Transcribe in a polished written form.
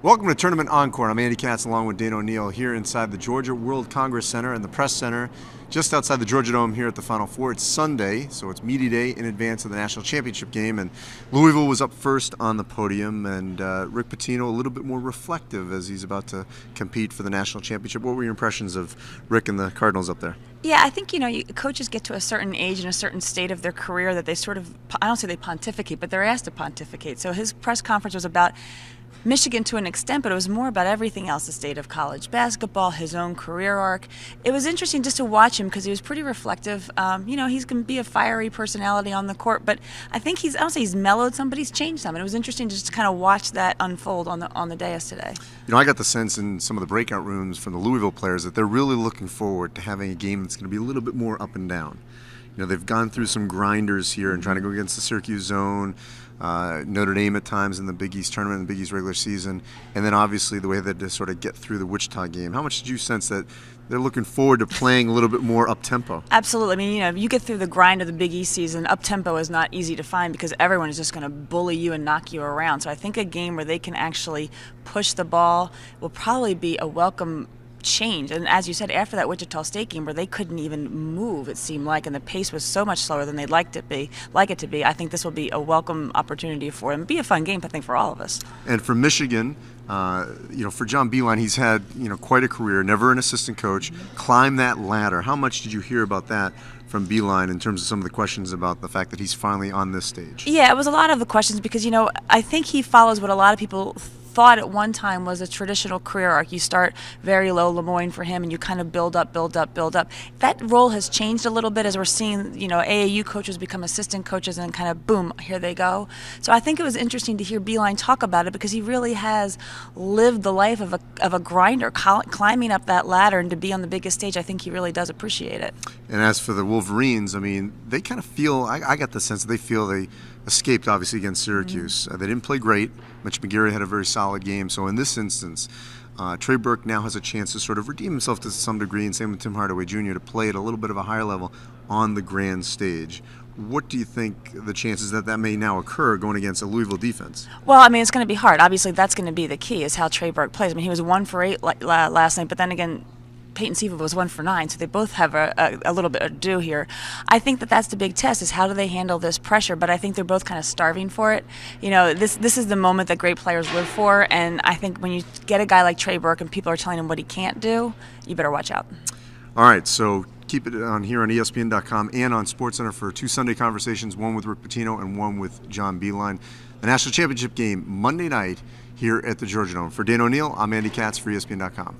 Welcome to Tournament Encore. I'm Andy Katz along with Dana O'Neill here inside the Georgia World Congress Center and the Press Center just outside the Georgia Dome here at the Final Four. It's Sunday, so it's media day in advance of the national championship game, and Louisville was up first on the podium, and Rick Pitino a little bit more reflective as he's about to compete for the national championship. What were your impressions of Rick and the Cardinals up there? Yeah, I think, coaches get to a certain age and a certain state of their career that they sort of, I don't say they pontificate, but they're asked to pontificate. So his press conference was about Michigan to an extent, but it was more about everything else, the state of college basketball, his own career arc. It was interesting just to watch him because he was pretty reflective. He's going to be a fiery personality on the court, but I think I don't say he's mellowed some, but he's changed some. And it was interesting just to kind of watch that unfold on the dais today. I got the sense in some of the breakout rooms from the Louisville players that they're really looking forward to having a game that's going to be a little bit more up and down. They've gone through some grinders here and trying to go against the Syracuse zone, Notre Dame at times in the Big East tournament and the Big East regular season, and then obviously the way that to sort of get through the Wichita game. How much did you sense that they're looking forward to playing a little bit more up-tempo? Absolutely. I mean, if you get through the grind of the Big East season, up-tempo is not easy to find because everyone is just going to bully you and knock you around. So I think a game where they can actually push the ball will probably be a welcome change. And as you said, after that Wichita State game where they couldn't even move, it seemed like, and the pace was so much slower than they'd like it to be, I think this will be a welcome opportunity for them. Be a fun game, I think, for all of us. And for Michigan, for John Beilein, he's had quite a career, never an assistant coach, climb that ladder. How much did you hear about that from Beilein in terms of some of the questions about the fact that he's finally on this stage? Yeah, it was a lot of the questions because, I think he follows what a lot of people thought at one time was a traditional career arc. You start very low, Lemoyne for him, and you kind of build up. That role has changed a little bit as we're seeing, AAU coaches become assistant coaches and kind of boom, here they go. So I think it was interesting to hear Beilein talk about it because he really has lived the life of a grinder, climbing up that ladder, and to be on the biggest stage, I think he really does appreciate it. And as for the Wolverines, they kind of feel, I got the sense that they feel they escaped, obviously, against Syracuse. They didn't play great. Mitch McGary had a very solid game. So in this instance, Trey Burke now has a chance to sort of redeem himself to some degree, and same with Tim Hardaway Jr., to play at a little bit of a higher level on the grand stage. What do you think the chances that may now occur going against a Louisville defense? Well, it's going to be hard. Obviously, that's going to be the key, is how Trey Burke plays. He was 1 for 8 last night, but then again, Peyton Siva was 1 for 9, so they both have a little bit of due here. I think that's the big test, is how do they handle this pressure, but I think they're both kind of starving for it. This is the moment that great players live for, and I think when you get a guy like Trey Burke and people are telling him what he can't do, you better watch out. All right, so keep it on here on ESPN.com and on SportsCenter for 2 Sunday conversations, one with Rick Pitino and one with John Beilein. The national championship game Monday night here at the Georgia Dome. For Dana O'Neill, I'm Andy Katz for ESPN.com.